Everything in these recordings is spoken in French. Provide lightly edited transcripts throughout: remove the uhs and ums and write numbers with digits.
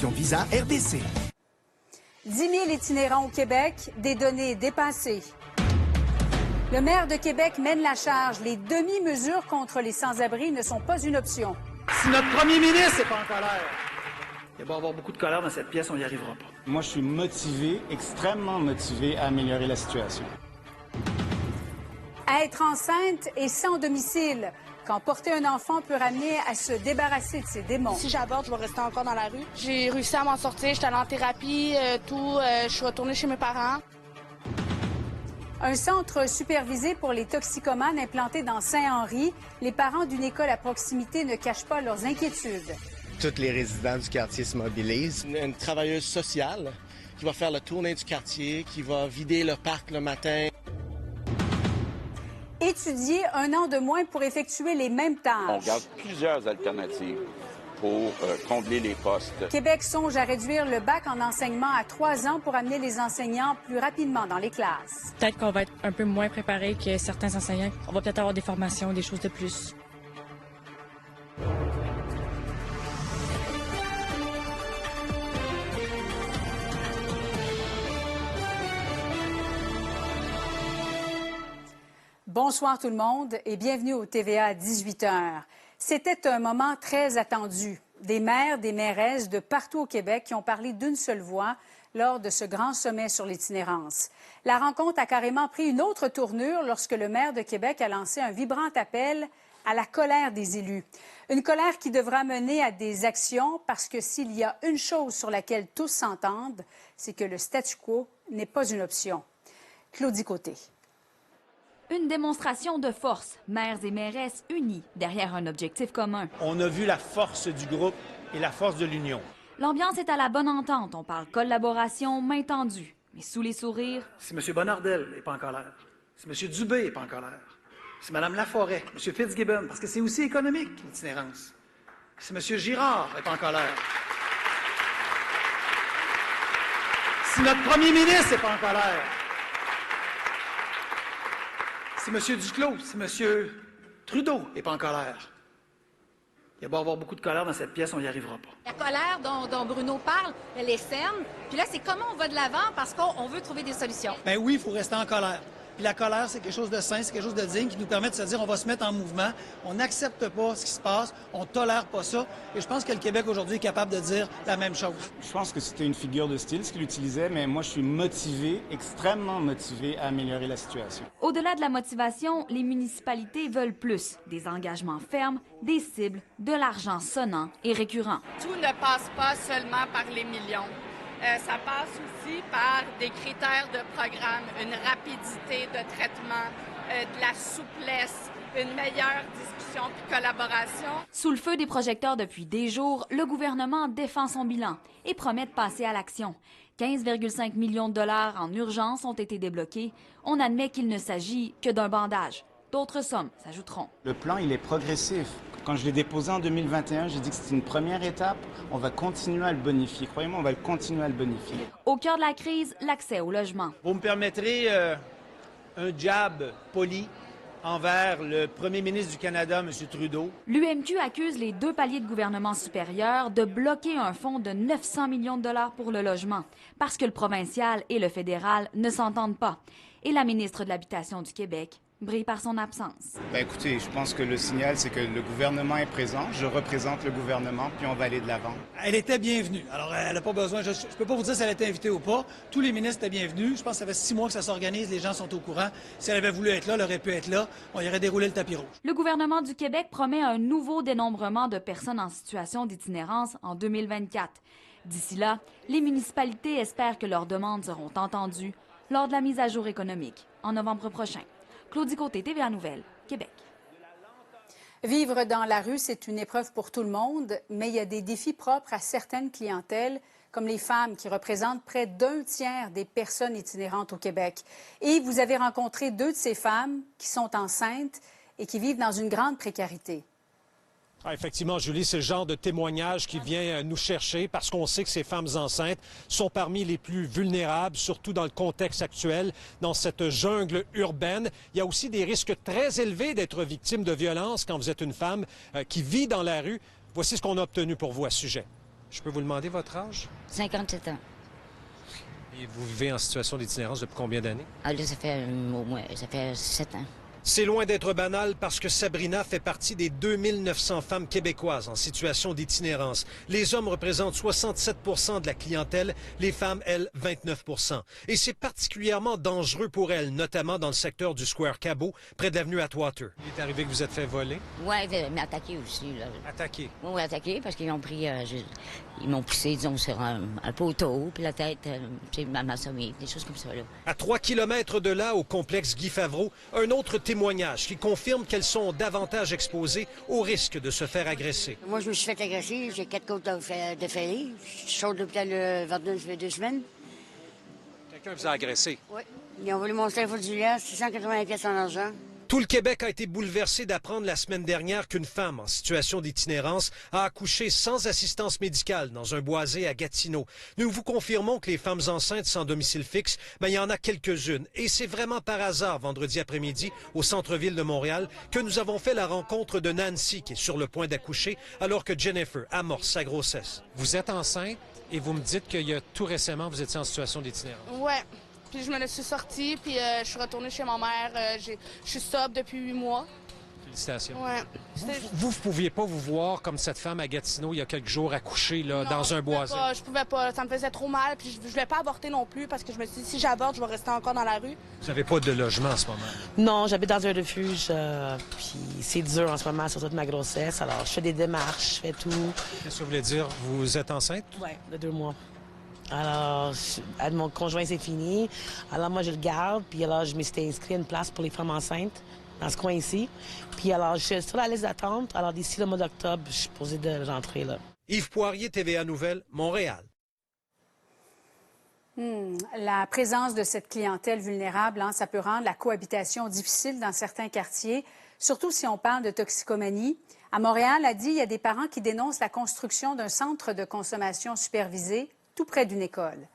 Conditions visa RDC. 10 000 itinérants au Québec, des données dépassées. Le maire de Québec mène la charge. Les demi-mesures contre les sans-abri ne sont pas une option. Si notre premier ministre n'est pas en colère, il va y avoir beaucoup de colère dans cette pièce, on n'y arrivera pas. Moi, je suis motivé, extrêmement motivé à améliorer la situation. Être enceinte et sans domicile. Quand porter un enfant peut ramener à se débarrasser de ses démons. Si j'aborde, je vais rester encore dans la rue. J'ai réussi à m'en sortir, j'étais allée en thérapie, je suis retournée chez mes parents. Un centre supervisé pour les toxicomanes implanté dans Saint-Henri. Les parents d'une école à proximité ne cachent pas leurs inquiétudes. Tous les résidents du quartier se mobilisent. Une travailleuse sociale qui va faire le tournée du quartier, qui va vider le parc le matin. Étudier 1 an de moins pour effectuer les mêmes tâches. On regarde plusieurs alternatives pour combler les postes. Québec songe à réduire le bac en enseignement à 3 ans pour amener les enseignants plus rapidement dans les classes. Peut-être qu'on va être un peu moins préparé que certains enseignants. On va peut-être avoir des formations, des choses de plus. Bonsoir tout le monde et bienvenue au TVA à 18h. C'était un moment très attendu. Des maires, des mairesses de partout au Québec qui ont parlé d'une seule voix lors de ce grand sommet sur l'itinérance. La rencontre a carrément pris une autre tournure lorsque le maire de Québec a lancé un vibrant appel à la colère des élus. Une colère qui devra mener à des actions parce que s'il y a une chose sur laquelle tous s'entendent, c'est que le statu quo n'est pas une option. Claudie Côté. Une démonstration de force, maires et mairesses unis derrière un objectif commun. On a vu la force du groupe et la force de l'union. L'ambiance est à la bonne entente. On parle collaboration, main tendue. Mais sous les sourires... Si M. Bonnardel n'est pas en colère, si M. Dubé n'est pas en colère, si Mme Laforêt, M. Fitzgibbon, parce que c'est aussi économique, l'itinérance, si M. Girard n'est pas en colère, si notre premier ministre n'est pas en colère, si M. Duclos, si M. Trudeau n'est pas en colère, il va y avoir beaucoup de colère dans cette pièce, on n'y arrivera pas. La colère dont Bruno parle, elle est saine. Puis là, c'est comment on va de l'avant parce qu'on veut trouver des solutions. Bien oui, il faut rester en colère. Puis la colère, c'est quelque chose de sain, c'est quelque chose de digne qui nous permet de se dire on va se mettre en mouvement, on n'accepte pas ce qui se passe, on tolère pas ça. Et je pense que le Québec aujourd'hui est capable de dire la même chose. Je pense que c'était une figure de style, ce qu'il utilisait, mais moi, je suis motivé, extrêmement motivé à améliorer la situation. Au-delà de la motivation, les municipalités veulent plus. Des engagements fermes, des cibles, de l'argent sonnant et récurrent. Tout ne passe pas seulement par les millions. Ça passe aussi par des critères de programme, une rapidité de traitement, de la souplesse, une meilleure discussion puis collaboration. Sous le feu des projecteurs depuis des jours, le gouvernement défend son bilan et promet de passer à l'action. 15,5 millions de dollars en urgence ont été débloqués. On admet qu'il ne s'agit que d'un bandage. D'autres sommes s'ajouteront. Le plan, il est progressif. Quand je l'ai déposé en 2021, j'ai dit que c'était une première étape. On va continuer à le bonifier. Croyez-moi, on va continuer à le bonifier. Au cœur de la crise, l'accès au logement. Vous me permettrez un jab poli envers le premier ministre du Canada, M. Trudeau. L'UMQ accuse les 2 paliers de gouvernement supérieur de bloquer un fonds de 900 millions de dollars pour le logement, parce que le provincial et le fédéral ne s'entendent pas. Et la ministre de l'Habitation du Québec brille par son absence. Ben écoutez, je pense que le signal, c'est que le gouvernement est présent. Je représente le gouvernement, puis on va aller de l'avant. Elle était bienvenue. Alors, elle n'a pas besoin... Je ne peux pas vous dire si elle était invitée ou pas. Tous les ministres étaient bienvenus. Je pense que ça fait 6 mois que ça s'organise. Les gens sont au courant. Si elle avait voulu être là, elle aurait pu être là. On y aurait déroulé le tapis rouge. Le gouvernement du Québec promet un nouveau dénombrement de personnes en situation d'itinérance en 2024. D'ici là, les municipalités espèrent que leurs demandes seront entendues lors de la mise à jour économique en novembre prochain. Claudie Côté, TVA Nouvelles, Québec. Vivre dans la rue, c'est une épreuve pour tout le monde, mais il y a des défis propres à certaines clientèles, comme les femmes qui représentent près d'un tiers des personnes itinérantes au Québec. Et vous avez rencontré 2 de ces femmes qui sont enceintes et qui vivent dans une grande précarité. Ah, effectivement, Julie, c'est le genre de témoignage qui vient nous chercher parce qu'on sait que ces femmes enceintes sont parmi les plus vulnérables, surtout dans le contexte actuel, dans cette jungle urbaine. Il y a aussi des risques très élevés d'être victime de violences quand vous êtes une femme qui vit dans la rue. Voici ce qu'on a obtenu pour vous à ce sujet. Je peux vous demander votre âge? 57 ans. Et vous vivez en situation d'itinérance depuis combien d'années? Ah là, ça fait au moins, ça fait 7 ans. C'est loin d'être banal parce que Sabrina fait partie des 2900 femmes québécoises en situation d'itinérance. Les hommes représentent 67 de la clientèle, les femmes, elles, 29 Et c'est particulièrement dangereux pour elles, notamment dans le secteur du Square Cabot, près de l'avenue Atwater. Il est arrivé que vous êtes fait voler? Oui, mais attaqué aussi. Là. Attaqué? Oui, attaqué parce qu'ils m'ont pris, ils m'ont poussé, disons, sur un poteau, puis la tête, m'a assommé, des choses comme ça. Là. À 3 kilomètres de là, au complexe Guy Favreau, un autre témoignage qui confirme qu'elles sont davantage exposées au risque de se faire agresser. Moi, je me suis fait agresser. J'ai 4 côtes de ferré. Je sors de l'hôpital Verdun, ça fait 2 semaines. Quelqu'un vous a agressé? Oui. Ils ont volé mon téléphone cellulaire, 680 pièces en argent. Tout le Québec a été bouleversé d'apprendre la semaine dernière qu'une femme en situation d'itinérance a accouché sans assistance médicale dans un boisé à Gatineau. Nous vous confirmons que les femmes enceintes sans domicile fixe, il y en a quelques-unes. Et c'est vraiment par hasard, vendredi après-midi, au centre-ville de Montréal, que nous avons fait la rencontre de Nancy, qui est sur le point d'accoucher, alors que Jennifer amorce sa grossesse. Vous êtes enceinte et vous me dites qu'il y a tout récemment, vous étiez en situation d'itinérance. Ouais. Puis je me le suis sortie, puis je suis retournée chez ma mère. Je suis sobre depuis 8 mois. Félicitations. Ouais. Vous ne pouviez pas vous voir comme cette femme à Gatineau il y a quelques jours accouchée là, dans un boisé? Je pouvais pas. Ça me faisait trop mal. Puis je voulais pas avorter non plus parce que je me suis dit, si j'avorte, je vais rester encore dans la rue. Vous n'avez pas de logement en ce moment? Non, j'habite dans un refuge. Puis c'est dur en ce moment sur toute ma grossesse. Alors, je fais des démarches, je fais tout. Qu'est-ce que vous voulez dire? Vous êtes enceinte? Oui, de 2 mois. Alors, mon conjoint, c'est fini. Alors, moi, je le garde. Puis alors, je me suis inscrit à une place pour les femmes enceintes dans ce coin ici. Puis alors, je suis sur la liste d'attente. Alors, d'ici le mois d'octobre, je suis posée de rentrer là. Yves Poirier, TVA Nouvelles, Montréal. La présence de cette clientèle vulnérable, ça peut rendre la cohabitation difficile dans certains quartiers, surtout si on parle de toxicomanie. À Montréal, il y a des parents qui dénoncent la construction d'un centre de consommation supervisé tout près d'une école.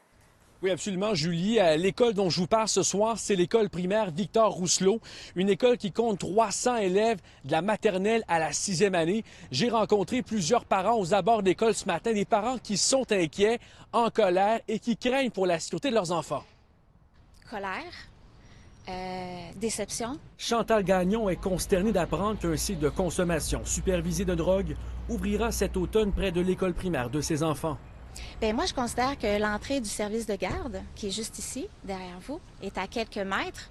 Oui, absolument, Julie. L'école dont je vous parle ce soir, c'est l'école primaire Victor Rousselot, une école qui compte 300 élèves de la maternelle à la 6e année. J'ai rencontré plusieurs parents aux abords d'école ce matin, des parents qui sont inquiets, en colère et qui craignent pour la sécurité de leurs enfants. Colère, déception. Chantal Gagnon est consternée d'apprendre qu'un site de consommation supervisée de drogue ouvrira cet automne près de l'école primaire de ses enfants. Bien, moi, je considère que l'entrée du service de garde, qui est juste ici, derrière vous, est à quelques mètres,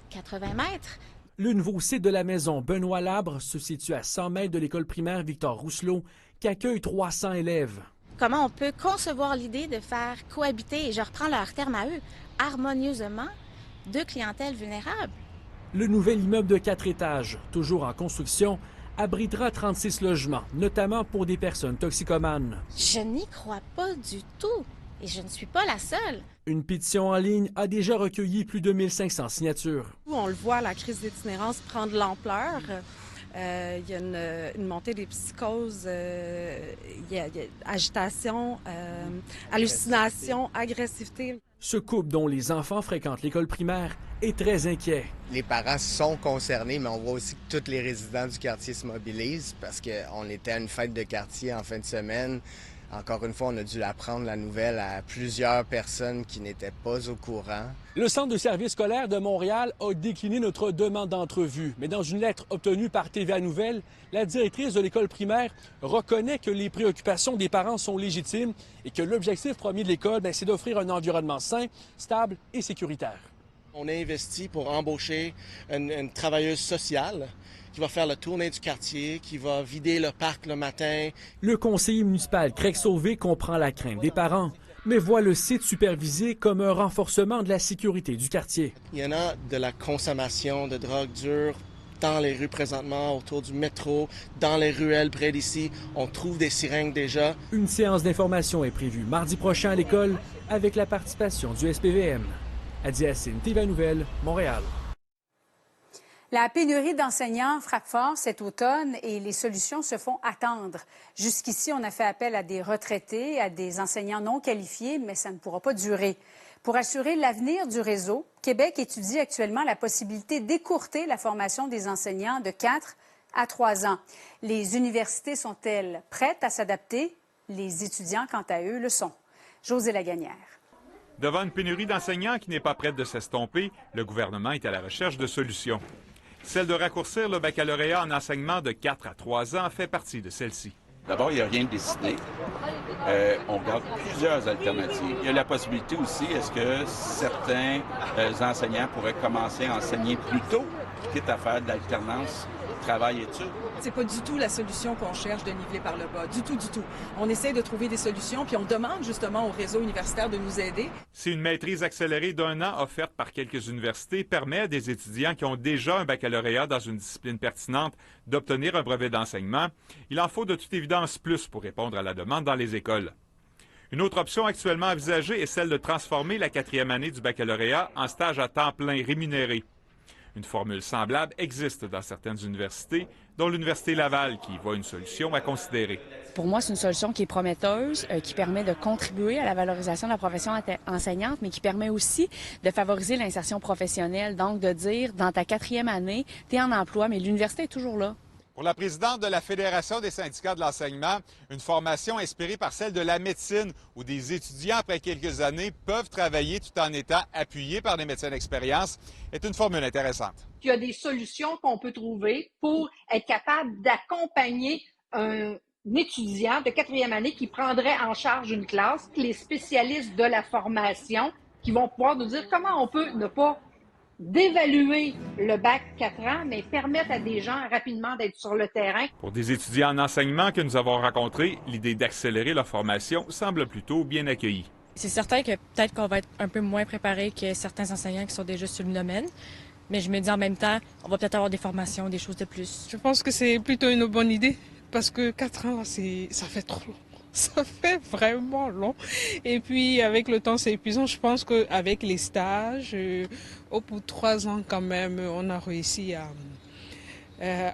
80 mètres. Le nouveau site de la maison Benoît Labre se situe à 100 mètres de l'école primaire Victor Rousselot, qui accueille 300 élèves. Comment on peut concevoir l'idée de faire cohabiter, et je reprends leur terme à eux, harmonieusement, deux clientèles vulnérables? Le nouvel immeuble de 4 étages, toujours en construction, abritera 36 logements, notamment pour des personnes toxicomanes. Je n'y crois pas du tout, et je ne suis pas la seule. Une pétition en ligne a déjà recueilli plus de 1500 signatures. On le voit, la crise d'itinérance prend de l'ampleur. Il y a une montée des psychoses, il y a agitation, hallucination, agressivité. Ce couple, dont les enfants fréquentent l'école primaire, est très inquiet. Les parents sont concernés, mais on voit aussi que tous les résidents du quartier se mobilisent parce qu'on était à une fête de quartier en fin de semaine. Encore une fois, on a dû apprendre la nouvelle à plusieurs personnes qui n'étaient pas au courant. Le Centre de services scolaires de Montréal a décliné notre demande d'entrevue. Mais dans une lettre obtenue par TVA Nouvelles, la directrice de l'école primaire reconnaît que les préoccupations des parents sont légitimes et que l'objectif premier de l'école, c'est d'offrir un environnement sain, stable et sécuritaire. On a investi pour embaucher une travailleuse sociale qui va faire la tournée du quartier, qui va vider le parc le matin. Le conseiller municipal Craig Sauvé comprend la crainte des parents, mais voit le site supervisé comme un renforcement de la sécurité du quartier. Il y en a de la consommation de drogue dure dans les rues présentement, autour du métro, dans les ruelles près d'ici. On trouve des seringues déjà. Une séance d'information est prévue mardi prochain à l'école avec la participation du SPVM. Adi Hassine, TVA Nouvelles, Montréal. La pénurie d'enseignants frappe fort cet automne et les solutions se font attendre. Jusqu'ici, on a fait appel à des retraités, à des enseignants non qualifiés, mais ça ne pourra pas durer. Pour assurer l'avenir du réseau, Québec étudie actuellement la possibilité d'écourter la formation des enseignants de 4 à 3 ans. Les universités sont-elles prêtes à s'adapter? Les étudiants, quant à eux, le sont. Josée Lagagnière. Devant une pénurie d'enseignants qui n'est pas prête de s'estomper, le gouvernement est à la recherche de solutions. Celle de raccourcir le baccalauréat en enseignement de 4 à 3 ans fait partie de celle-ci. D'abord, il n'y a rien de décidé. On regarde plusieurs alternatives. Il y a la possibilité aussi, est-ce que certains enseignants pourraient commencer à enseigner plus tôt, quitte à faire de l'alternance travail-études? C'est pas du tout la solution qu'on cherche de niveler par le bas, du tout, du tout. On essaie de trouver des solutions, puis on demande justement au réseau universitaire de nous aider. Si une maîtrise accélérée d'1 an offerte par quelques universités permet à des étudiants qui ont déjà un baccalauréat dans une discipline pertinente d'obtenir un brevet d'enseignement, il en faut de toute évidence plus pour répondre à la demande dans les écoles. Une autre option actuellement envisagée est celle de transformer la 4e année du baccalauréat en stage à temps plein rémunéré. Une formule semblable existe dans certaines universités, dont l'Université Laval, qui y voit une solution à considérer. Pour moi, c'est une solution qui est prometteuse, qui permet de contribuer à la valorisation de la profession enseignante, mais qui permet aussi de favoriser l'insertion professionnelle. Donc, de dire, dans ta 4e année, tu es en emploi, mais l'université est toujours là. Pour la présidente de la Fédération des syndicats de l'enseignement, une formation inspirée par celle de la médecine, où des étudiants, après quelques années, peuvent travailler tout en étant appuyés par des médecins d'expérience, est une formule intéressante. Il y a des solutions qu'on peut trouver pour être capable d'accompagner un étudiant de 4e année qui prendrait en charge une classe, les spécialistes de la formation qui vont pouvoir nous dire comment on peut ne pas d'évaluer le bac 4 ans, mais permettre à des gens rapidement d'être sur le terrain. Pour des étudiants en enseignement que nous avons rencontrés, l'idée d'accélérer leur formation semble plutôt bien accueillie. C'est certain que peut-être qu'on va être un peu moins préparé que certains enseignants qui sont déjà sur le domaine, mais je me dis en même temps, on va peut-être avoir des formations, des choses de plus. Je pense que c'est plutôt une bonne idée, parce que 4 ans, ça fait trop long. Ça fait vraiment long. Et puis, avec le temps, c'est épuisant. Je pense qu'avec les stages, au bout de 3 ans, quand même, on a réussi à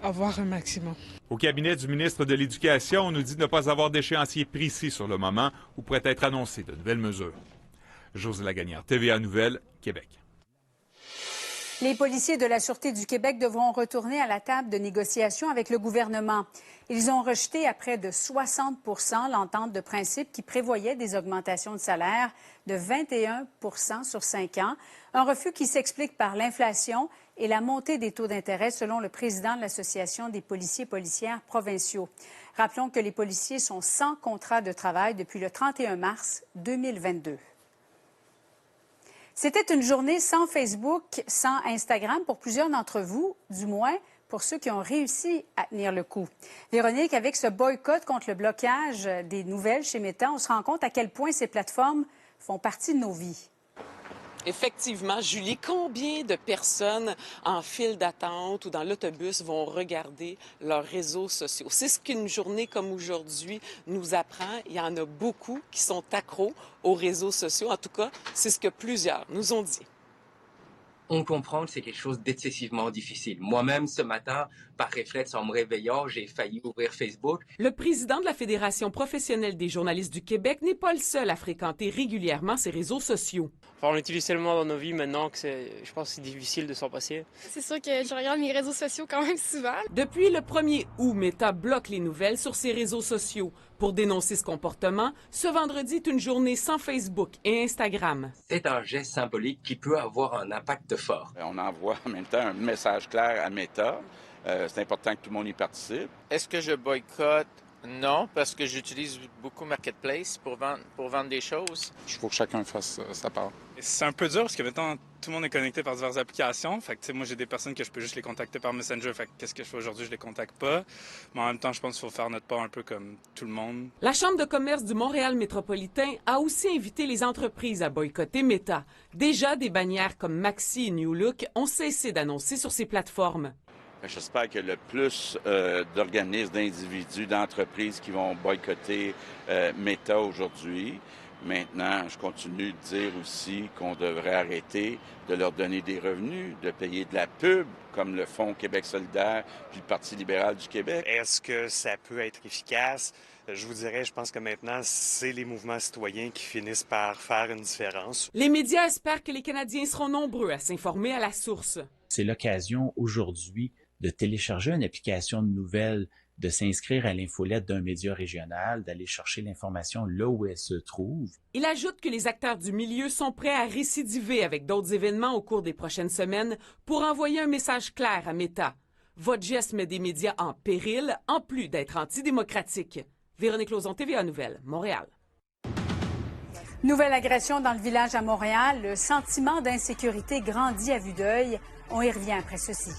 avoir un maximum. Au cabinet du ministre de l'Éducation, on nous dit ne pas avoir d'échéancier précis sur le moment où pourraient être annoncées de nouvelles mesures. Josée Lagagnière, TVA Nouvelles, Québec. Les policiers de la Sûreté du Québec devront retourner à la table de négociation avec le gouvernement. Ils ont rejeté à près de 60 % l'entente de principe qui prévoyait des augmentations de salaire de 21 % sur 5 ans, un refus qui s'explique par l'inflation et la montée des taux d'intérêt selon le président de l'Association des policiers et policières provinciaux. Rappelons que les policiers sont sans contrat de travail depuis le 31 mars 2022. C'était une journée sans Facebook, sans Instagram pour plusieurs d'entre vous, du moins pour ceux qui ont réussi à tenir le coup. Véronique, avec ce boycott contre le blocage des nouvelles chez Meta, on se rend compte à quel point ces plateformes font partie de nos vies. Effectivement, Julie, combien de personnes en file d'attente ou dans l'autobus vont regarder leurs réseaux sociaux? C'est ce qu'une journée comme aujourd'hui nous apprend. Il y en a beaucoup qui sont accros aux réseaux sociaux. En tout cas, c'est ce que plusieurs nous ont dit. On comprend que c'est quelque chose d'excessivement difficile. Moi-même, ce matin, par réflexe, en me réveillant, j'ai failli ouvrir Facebook. Le président de la Fédération professionnelle des journalistes du Québec n'est pas le seul à fréquenter régulièrement ces réseaux sociaux. Enfin, on l'utilise tellement dans nos vies maintenant que je pense que c'est difficile de s'en passer. C'est sûr que je regarde mes réseaux sociaux quand même souvent. Depuis le 1er août, Meta bloque les nouvelles sur ses réseaux sociaux. Pour dénoncer ce comportement, ce vendredi est une journée sans Facebook et Instagram. C'est un geste symbolique qui peut avoir un impact fort. On envoie en même temps un message clair à Meta. C'est important que tout le monde y participe. Est-ce que je boycotte? Non, parce que j'utilise beaucoup Marketplace pour vendre des choses. Il faut que chacun fasse sa part. C'est un peu dur parce que maintenant, tout le monde est connecté par diverses applications. Fait que, moi, j'ai des personnes que je peux juste les contacter par Messenger. Fait que, qu'est-ce que je fais aujourd'hui? Je les contacte pas. Mais en même temps, je pense qu'il faut faire notre part un peu comme tout le monde. La Chambre de commerce du Montréal métropolitain a aussi invité les entreprises à boycotter Meta. Déjà, des bannières comme Maxi et New Look ont cessé d'annoncer sur ces plateformes. J'espère que le plus d'organismes, d'individus, d'entreprises qui vont boycotter Meta aujourd'hui. Maintenant, je continue de dire aussi qu'on devrait arrêter de leur donner des revenus, de payer de la pub, comme le Fonds Québec solidaire puis le Parti libéral du Québec. Est-ce que ça peut être efficace? Je vous dirais, je pense que maintenant, c'est les mouvements citoyens qui finissent par faire une différence. Les médias espèrent que les Canadiens seront nombreux à s'informer à la source. C'est l'occasion aujourd'hui de télécharger une application de nouvelles de s'inscrire à l'infolette d'un média régional, d'aller chercher l'information là où elle se trouve. Il ajoute que les acteurs du milieu sont prêts à récidiver avec d'autres événements au cours des prochaines semaines pour envoyer un message clair à Meta. Votre geste met des médias en péril, en plus d'être antidémocratique. Véronique Lauzon, TVA Nouvelles, Montréal. Nouvelle agression dans le village à Montréal. Le sentiment d'insécurité grandit à vue d'œil. On y revient après ceci.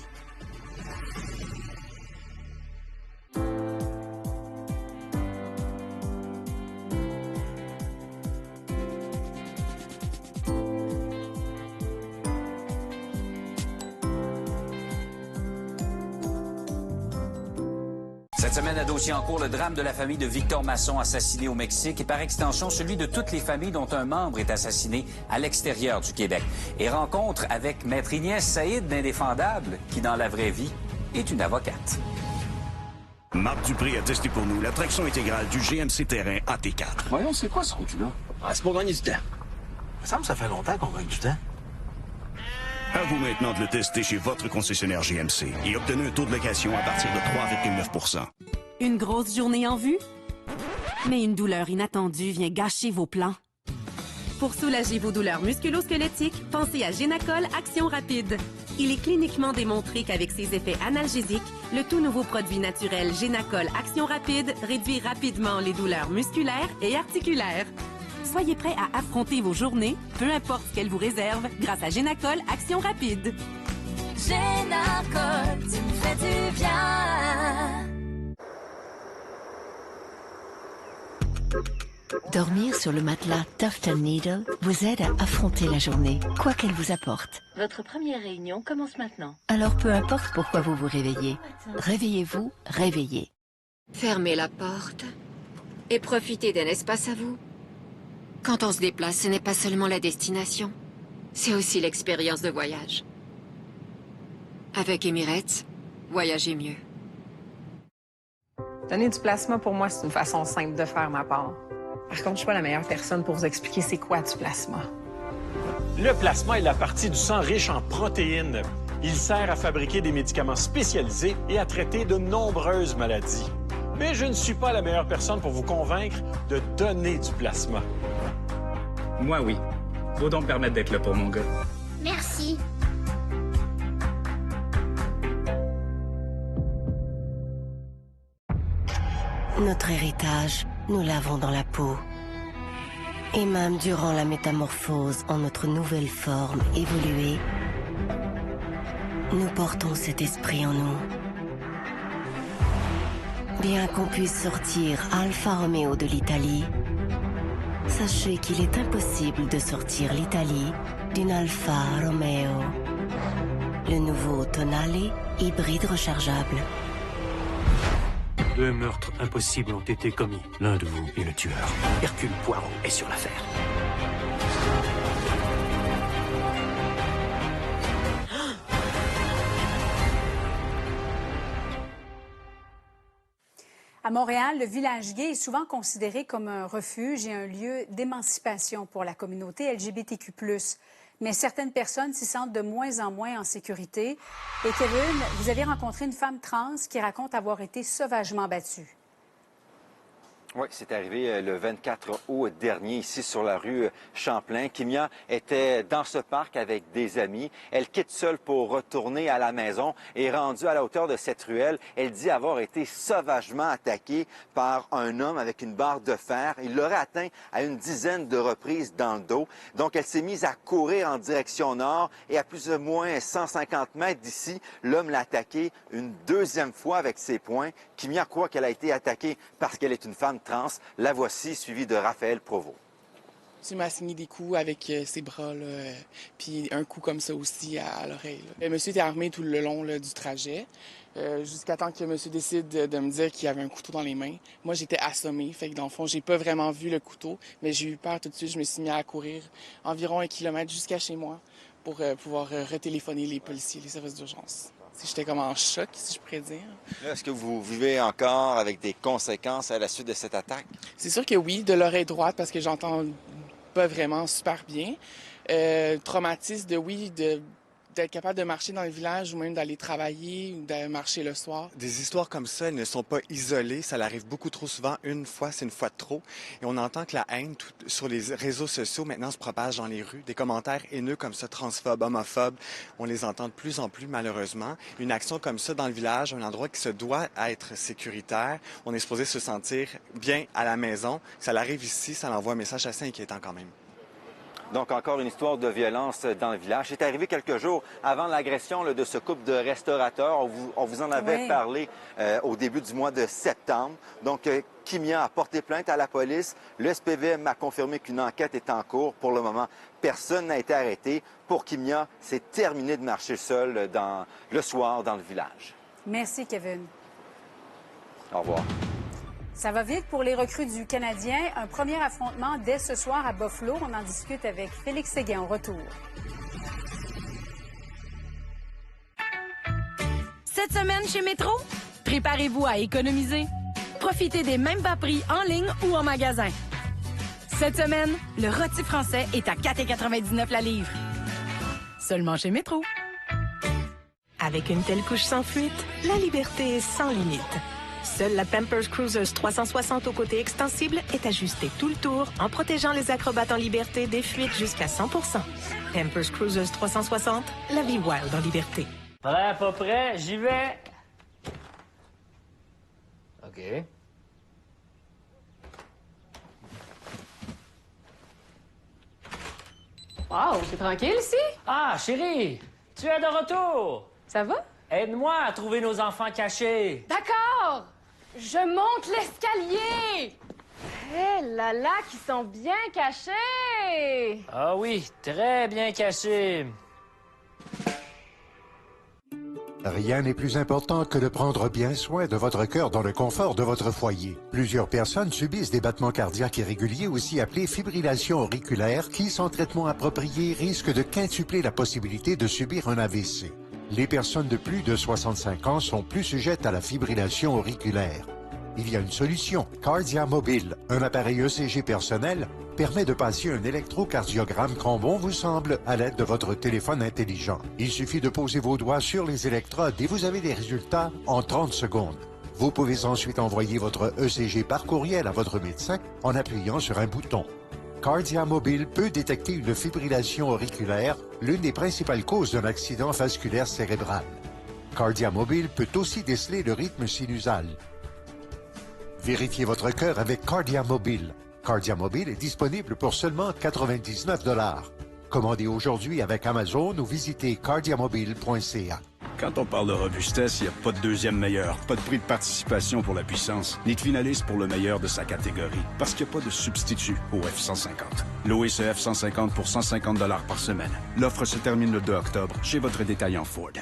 Cette semaine, à dossier en cours, le drame de la famille de Victor Masson assassiné au Mexique et par extension celui de toutes les familles dont un membre est assassiné à l'extérieur du Québec. Et rencontre avec Maître Inès Saïd d'Indéfendable, qui dans la vraie vie est une avocate. Marc Dupré a testé pour nous la traction intégrale du GMC Terrain AT4. Voyons, c'est quoi ce route-là? C'est pour gagner du temps. Il me semble que ça fait longtemps qu'on gagne du temps. À vous maintenant de le tester chez votre concessionnaire GMC et obtenez un taux de location à partir de 3,9 %. Une grosse journée en vue? Mais une douleur inattendue vient gâcher vos plans. Pour soulager vos douleurs musculo-squelettiques, pensez à Génacol Action Rapide. Il est cliniquement démontré qu'avec ses effets analgésiques, le tout nouveau produit naturel Génacol Action Rapide réduit rapidement les douleurs musculaires et articulaires. Soyez prêts à affronter vos journées, peu importe ce qu'elles vous réservent, grâce à Génacol Action Rapide. Génacol, tu me fais du bien. Dormir sur le matelas Tuft & Needle vous aide à affronter la journée, quoi qu'elle vous apporte. Votre première réunion commence maintenant. Alors peu importe pourquoi vous vous réveillez, réveillez-vous, réveillez. Fermez la porte et profitez d'un espace à vous. Quand on se déplace, ce n'est pas seulement la destination, c'est aussi l'expérience de voyage. Avec Emirates, voyagez mieux. Donner du plasma, pour moi, c'est une façon simple de faire ma part. Par contre, je suis pas la meilleure personne pour vous expliquer c'est quoi du plasma. Le plasma est la partie du sang riche en protéines. Il sert à fabriquer des médicaments spécialisés et à traiter de nombreuses maladies. Mais je ne suis pas la meilleure personne pour vous convaincre de donner du plasma. Moi, oui. Faut donc permettre d'être là pour mon gars. Merci. Notre héritage, nous l'avons dans la peau. Et même durant la métamorphose en notre nouvelle forme évoluée, nous portons cet esprit en nous. Bien qu'on puisse sortir Alfa Romeo de l'Italie, sachez qu'il est impossible de sortir l'Italie d'une Alfa Romeo. Le nouveau Tonale hybride rechargeable. 2 meurtres impossibles ont été commis. L'un de vous est le tueur. Hercule Poirot est sur l'affaire. À Montréal, le village gay est souvent considéré comme un refuge et un lieu d'émancipation pour la communauté LGBTQ+. Mais certaines personnes s'y sentent de moins en moins en sécurité. Et Kevin, vous avez rencontré une femme trans qui raconte avoir été sauvagement battue. Oui, c'est arrivé le 24 août dernier, ici sur la rue Champlain. Kimia était dans ce parc avec des amis. Elle quitte seule pour retourner à la maison et rendue à la hauteur de cette ruelle, elle dit avoir été sauvagement attaquée par un homme avec une barre de fer. Il l'aurait atteint à une dizaine de reprises dans le dos. Donc, elle s'est mise à courir en direction nord et à plus ou moins 150 mètres d'ici, l'homme l'a attaquée une deuxième fois avec ses poings. Kimia croit qu'elle a été attaquée parce qu'elle est une femme trans. La voici, suivie de Raphaël Provost. Il m'a assigné des coups avec ses bras, puis un coup comme ça aussi à l'oreille. Monsieur était armé tout le long du trajet, jusqu'à temps que monsieur décide de me dire qu'il y avait un couteau dans les mains. Moi, j'étais assommée, fait que dans le fond, j'ai pas vraiment vu le couteau, mais j'ai eu peur tout de suite. Je me suis mis à courir environ 1 kilomètre jusqu'à chez moi pour pouvoir retéléphoner les policiers, les services d'urgence. J'étais comme en choc, si je pourrais dire. Est-ce que vous vivez encore avec des conséquences à la suite de cette attaque? C'est sûr que oui, de l'oreille droite, parce que j'entends pas vraiment super bien. Traumatisme d'être capable de marcher dans le village ou même d'aller travailler ou de marcher le soir. Des histoires comme ça, elles ne sont pas isolées. Ça arrive beaucoup trop souvent. Une fois, c'est une fois de trop. Et on entend que la haine sur les réseaux sociaux maintenant se propage dans les rues. Des commentaires haineux comme ça, transphobes, homophobes, on les entend de plus en plus malheureusement. Une action comme ça dans le village, un endroit qui se doit être sécuritaire, on est supposé se sentir bien à la maison. Ça arrive ici, ça envoie un message assez inquiétant quand même. Donc, encore une histoire de violence dans le village. C'est arrivé quelques jours avant l'agression de ce couple de restaurateurs. On vous en avait parlé au début du mois de septembre. Donc, Kimia a porté plainte à la police. Le SPVM m'a confirmé qu'une enquête est en cours. Pour le moment, personne n'a été arrêté. Pour Kimia, c'est terminé de marcher seul le soir dans le village. Merci, Kevin. Au revoir. Ça va vite pour les recrues du Canadien. Un premier affrontement dès ce soir à Buffalo. On en discute avec Félix Séguin au retour. Cette semaine chez Métro, préparez-vous à économiser. Profitez des mêmes bas prix en ligne ou en magasin. Cette semaine, le rôti français est à 4,99 la livre. Seulement chez Métro. Avec une telle couche sans fuite, la liberté est sans limite. Seule la Pampers Cruisers 360 au côté extensible est ajustée tout le tour en protégeant les acrobates en liberté des fuites jusqu'à 100%. Pampers Cruisers 360, la vie wild en liberté. Prêt, pas prêt, j'y vais. OK. Wow, c'est tranquille ici? Ah, chérie, tu es de retour. Ça va? Aide-moi à trouver nos enfants cachés. D'accord! Je monte l'escalier! Eh là là, qui sont bien cachés! Ah oui, très bien cachés. Rien n'est plus important que de prendre bien soin de votre cœur dans le confort de votre foyer. Plusieurs personnes subissent des battements cardiaques irréguliers, aussi appelés fibrillation auriculaire, qui, sans traitement approprié, risquent de quintupler la possibilité de subir un AVC. Les personnes de plus de 65 ans sont plus sujettes à la fibrillation auriculaire. Il y a une solution. Cardia Mobile, un appareil ECG personnel, permet de passer un électrocardiogramme quand bon vous semble à l'aide de votre téléphone intelligent. Il suffit de poser vos doigts sur les électrodes et vous avez des résultats en 30 secondes. Vous pouvez ensuite envoyer votre ECG par courriel à votre médecin en appuyant sur un bouton. Cardia Mobile peut détecter une fibrillation auriculaire, l'une des principales causes d'un accident vasculaire cérébral. Cardia Mobile peut aussi déceler le rythme sinusal. Vérifiez votre cœur avec Cardia Mobile. Cardia Mobile est disponible pour seulement 99 $. Commandez aujourd'hui avec Amazon ou visitez cardiamobile.ca. Quand on parle de robustesse, il n'y a pas de deuxième meilleur, pas de prix de participation pour la puissance, ni de finaliste pour le meilleur de sa catégorie, parce qu'il n'y a pas de substitut au F-150. Louez ce F-150 pour 150 $ par semaine. L'offre se termine le 2 octobre chez votre détaillant Ford.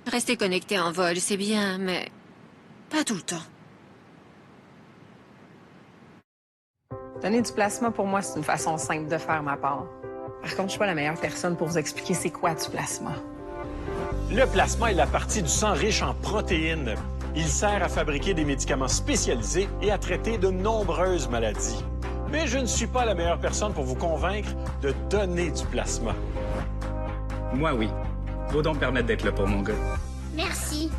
Rester connecté en vol, c'est bien, mais pas tout le temps. Donner du plasma, pour moi, c'est une façon simple de faire ma part. Par contre, je suis pas la meilleure personne pour vous expliquer c'est quoi du plasma. Le plasma est la partie du sang riche en protéines. Il sert à fabriquer des médicaments spécialisés et à traiter de nombreuses maladies. Mais je ne suis pas la meilleure personne pour vous convaincre de donner du plasma. Moi, oui. Vos dons permettent d'être là pour mon gars. Merci.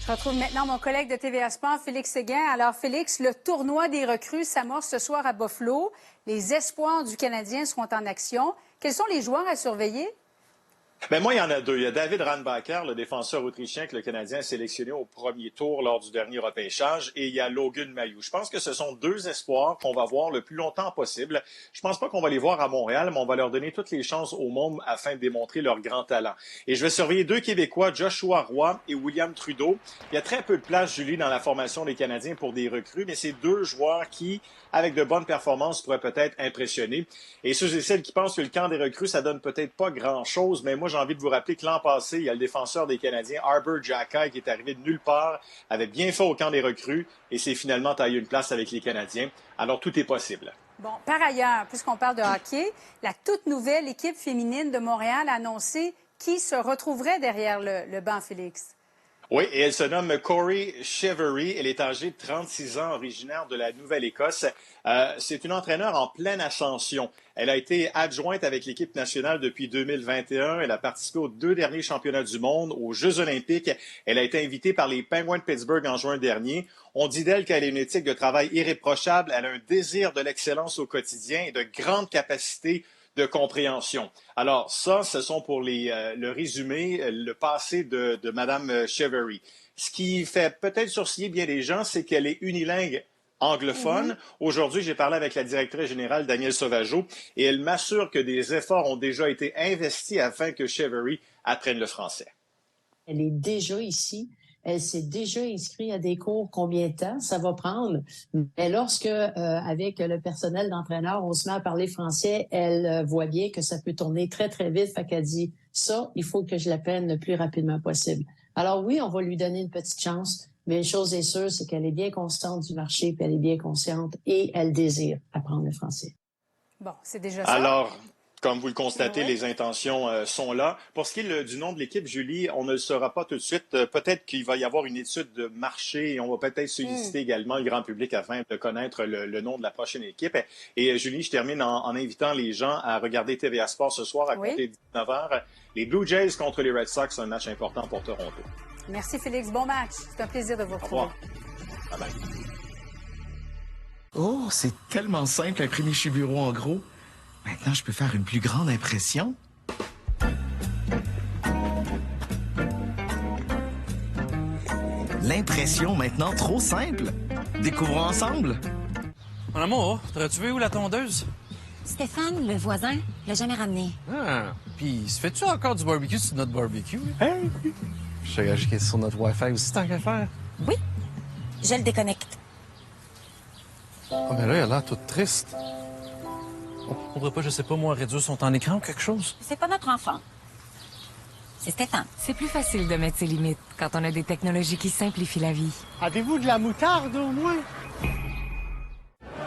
Je retrouve maintenant mon collègue de TVA Sport, Félix Séguin. Alors, Félix, le tournoi des recrues s'amorce ce soir à Buffalo. Les espoirs du Canadien seront en action. Quels sont les joueurs à surveiller? Ben moi, il y en a deux. Il y a David Randbacker, le défenseur autrichien que le Canadien a sélectionné au premier tour lors du dernier repêchage, et il y a Logan Mailloux. Je pense que ce sont deux espoirs qu'on va voir le plus longtemps possible. Je pense pas qu'on va les voir à Montréal, mais on va leur donner toutes les chances au monde afin de démontrer leur grand talent. Et je vais surveiller deux Québécois, Joshua Roy et William Trudeau. Il y a très peu de place, Julie, dans la formation des Canadiens pour des recrues, mais c'est deux joueurs qui, avec de bonnes performances, pourraient peut-être impressionner. Et ceux et celles qui pensent que le camp des recrues, ça donne peut-être pas grand-chose, mais moi, j'ai envie de vous rappeler que l'an passé, il y a le défenseur des Canadiens, Arber Xhekaj, qui est arrivé de nulle part, avait bien fait au camp des recrues et s'est finalement taillé une place avec les Canadiens. Alors, tout est possible. Bon, par ailleurs, puisqu'on parle de hockey, la toute nouvelle équipe féminine de Montréal a annoncé qui se retrouverait derrière le banc, Félix? Oui, et elle se nomme Corey Chevery. Elle est âgée de 36 ans, originaire de la Nouvelle-Écosse. C'est une entraîneur en pleine ascension. Elle a été adjointe avec l'équipe nationale depuis 2021. Elle a participé aux 2 derniers championnats du monde, aux Jeux olympiques. Elle a été invitée par les Penguins de Pittsburgh en juin dernier. On dit d'elle qu'elle a une éthique de travail irréprochable. Elle a un désir de l'excellence au quotidien et de grandes capacités de compréhension. Alors ça, ce sont pour le résumé, le passé de Mme Chevery. Ce qui fait peut-être sourciller bien des gens, c'est qu'elle est unilingue anglophone. Aujourd'hui, j'ai parlé avec la directrice générale, Danielle Sauvageau, et elle m'assure que des efforts ont déjà été investis afin que Chevery apprenne le français. Elle est déjà ici. Elle s'est déjà inscrite à des cours. Combien de temps ça va prendre? Mais lorsque, avec le personnel d'entraîneur, on se met à parler français, elle voit bien que ça peut tourner très, très vite. Fait qu'elle dit, ça, il faut que je l'apprenne le plus rapidement possible. Alors oui, on va lui donner une petite chance, mais une chose est sûre, c'est qu'elle est bien consciente du marché, puis elle est bien consciente et elle désire apprendre le français. Bon, c'est déjà ça. Alors, comme vous le constatez, les intentions sont là. Pour ce qui est du nom de l'équipe, Julie, on ne le saura pas tout de suite. Peut-être qu'il va y avoir une étude de marché et on va peut-être solliciter également le grand public afin de connaître le nom de la prochaine équipe. Et Julie, je termine en invitant les gens à regarder TVA Sport ce soir à compter de 19h. Les Blue Jays contre les Red Sox, un match important pour Toronto. Merci Félix, bon match. C'est un plaisir de vous retrouver. Au revoir. Bye bye. Oh, c'est tellement simple imprimer chez Bureau en gros. Maintenant, je peux faire une plus grande impression. L'impression maintenant trop simple. Découvrons ensemble. Mon amour, t'aurais-tu vu où la tondeuse? Stéphane, le voisin, l'a jamais ramené. Ah, puis se fait-tu encore du barbecue sur notre barbecue? Hey! Je sais qu'elle est sur notre Wi-Fi aussi, tant qu'à faire. Oui, je le déconnecte. Ah, ben là, elle a l'air toute triste. On pourrait pas, je sais pas, moi, réduire son temps d'écran ou quelque chose? C'est pas notre enfant. C'est Stéphane. C'est plus facile de mettre ses limites quand on a des technologies qui simplifient la vie. Avez-vous de la moutarde au moins?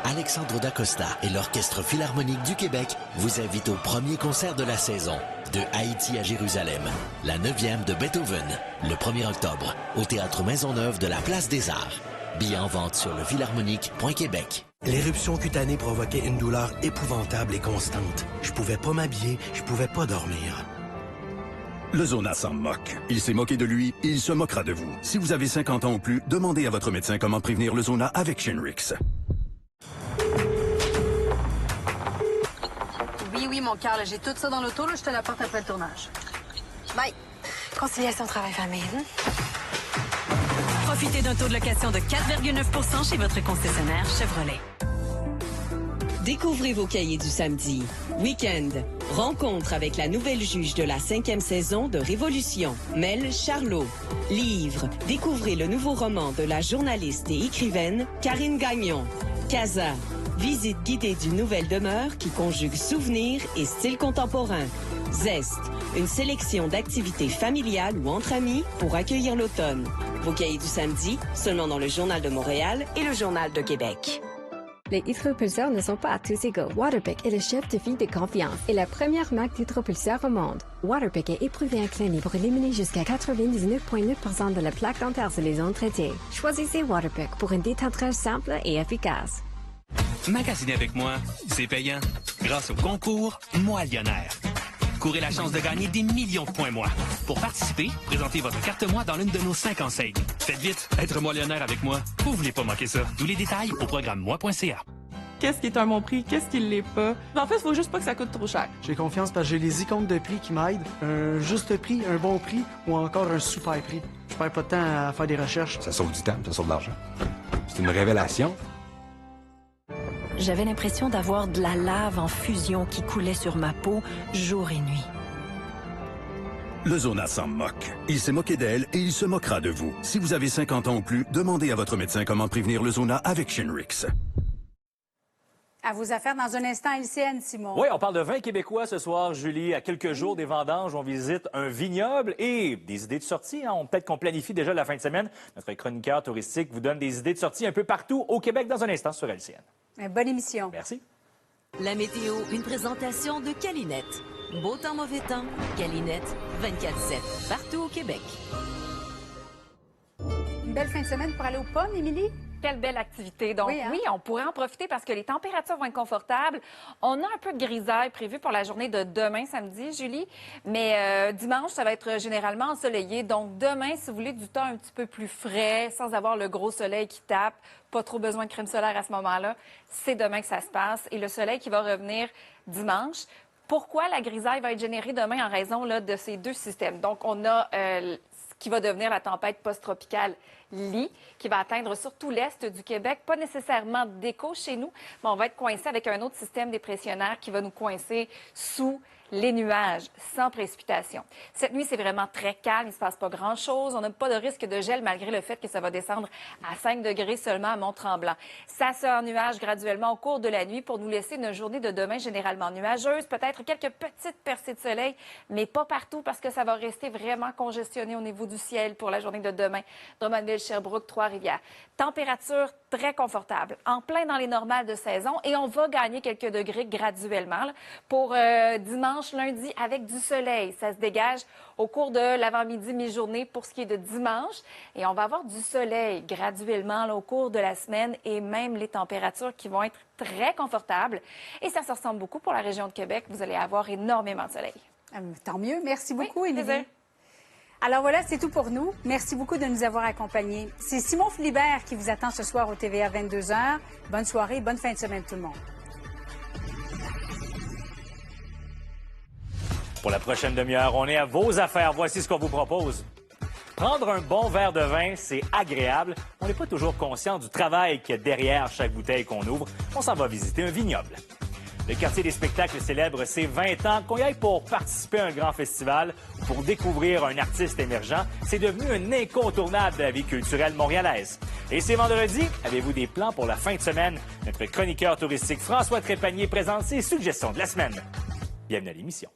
Alexandre Dacosta et l'Orchestre Philharmonique du Québec vous invitent au premier concert de la saison, de Haïti à Jérusalem, la 9e de Beethoven, le 1er octobre, au Théâtre Maisonneuve de la Place des Arts. Billets en vente sur lephilharmonique.québec. L'éruption cutanée provoquait une douleur épouvantable et constante. Je pouvais pas m'habiller, je pouvais pas dormir. Le Zona s'en moque. Il s'est moqué de lui, il se moquera de vous. Si vous avez 50 ans ou plus, demandez à votre médecin comment prévenir le Zona avec Shinrix. Oui, mon Carl, j'ai tout ça dans l'auto, là, je te l'apporte après le tournage. Bye. Conciliation travail-famille. Profitez d'un taux de location de 4,9 chez votre concessionnaire Chevrolet. Découvrez vos cahiers du samedi. Week-end. Rencontre avec la nouvelle juge de la 5e saison de Révolution, Mel Charlot. Livre. Découvrez le nouveau roman de la journaliste et écrivaine Karine Gagnon. Casa. Visite guidée d'une nouvelle demeure qui conjugue souvenirs et style contemporain. Zest. Une sélection d'activités familiales ou entre amis pour accueillir l'automne. Vos cahiers du samedi, seulement dans le Journal de Montréal et le Journal de Québec. Les hydropulseurs ne sont pas à tous égaux. Waterpik est le chef de file de confiance et la première marque d'hydropulseurs au monde. Waterpik est éprouvé en clinique pour éliminer jusqu'à 99,9% de la plaque dentaire sur les zones traitées. Choisissez Waterpik pour un détenteur simple et efficace. Magasiner avec moi, c'est payant. Grâce au concours Moi Lionnaire. Courez la chance de gagner des millions de points moi. Pour participer, présentez votre carte moi dans l'une de nos 5 enseignes. Faites vite, être Moi Lionnaire avec moi. Vous voulez pas manquer ça. Tous les détails au programme moi.ca. Qu'est-ce qui est un bon prix? Qu'est-ce qui l'est pas? En fait, il faut juste pas que ça coûte trop cher. J'ai confiance parce que j'ai les icônes de prix qui m'aident. Un juste prix, un bon prix ou encore un super prix. Je perds pas de temps à faire des recherches. Ça sauve du temps, ça sauve de l'argent. C'est une révélation. J'avais l'impression d'avoir de la lave en fusion qui coulait sur ma peau jour et nuit. Le Zona s'en moque. Il s'est moqué d'elle et il se moquera de vous. Si vous avez 50 ans ou plus, demandez à votre médecin comment prévenir le Zona avec Shinrix. À vos affaires dans un instant, LCN, Simon. Oui, on parle de vin québécois ce soir, Julie. À quelques jours des vendanges, on visite un vignoble et des idées de sortie. Peut-être qu'on planifie déjà la fin de semaine. Notre chroniqueur touristique vous donne des idées de sortie un peu partout au Québec dans un instant sur LCN. Bonne émission. Merci. La météo, une présentation de Calinette. Beau temps, mauvais temps. Calinette, 24/7, partout au Québec. Une belle fin de semaine pour aller aux pommes, Émilie? Quelle belle activité. Donc oui, on pourrait en profiter parce que les températures vont être confortables. On a un peu de grisaille prévu pour la journée de demain, samedi, Julie. Mais dimanche, ça va être généralement ensoleillé. Donc demain, si vous voulez du temps un petit peu plus frais, sans avoir le gros soleil qui tape, pas trop besoin de crème solaire à ce moment-là, c'est demain que ça se passe. Et le soleil qui va revenir dimanche. Pourquoi la grisaille va être générée demain en raison là, de ces deux systèmes? Donc, on a ce qui va devenir la tempête post-tropicale Lee, qui va atteindre surtout l'est du Québec. Pas nécessairement d'écho chez nous, mais on va être coincé avec un autre système dépressionnaire qui va nous coincer sous les nuages, sans précipitation. Cette nuit, c'est vraiment très calme, il ne se passe pas grand-chose. On n'a pas de risque de gel malgré le fait que ça va descendre à 5 degrés seulement à Mont-Tremblant. Ça se ennuage graduellement au cours de la nuit pour nous laisser une journée de demain généralement nuageuse, peut-être quelques petites percées de soleil, mais pas partout parce que ça va rester vraiment congestionné au niveau du ciel pour la journée de demain. Drummondville, Sherbrooke, Trois-Rivières. Température très confortable, en plein dans les normales de saison et on va gagner quelques degrés graduellement là, pour dimanche, lundi avec du soleil. Ça se dégage au cours de l'avant-midi, mi-journée pour ce qui est de dimanche et on va avoir du soleil graduellement là, au cours de la semaine et même les températures qui vont être très confortables et ça se ressemble beaucoup pour la région de Québec. Vous allez avoir énormément de soleil. Tant mieux. Merci beaucoup, Émilie. Plaisir. Alors voilà, c'est tout pour nous. Merci beaucoup de nous avoir accompagnés. C'est Simon Philibert qui vous attend ce soir au TVA 22h. Bonne soirée, bonne fin de semaine tout le monde. Pour la prochaine demi-heure, on est à vos affaires. Voici ce qu'on vous propose. Prendre un bon verre de vin, c'est agréable. On n'est pas toujours conscient du travail qu'il y a derrière chaque bouteille qu'on ouvre. On s'en va visiter un vignoble. Le quartier des spectacles célèbre ses 20 ans. Qu'on y aille pour participer à un grand festival ou pour découvrir un artiste émergent, c'est devenu un incontournable de la vie culturelle montréalaise. Et c'est vendredi. Avez-vous des plans pour la fin de semaine? Notre chroniqueur touristique François Trépanier présente ses suggestions de la semaine. Bienvenue à l'émission.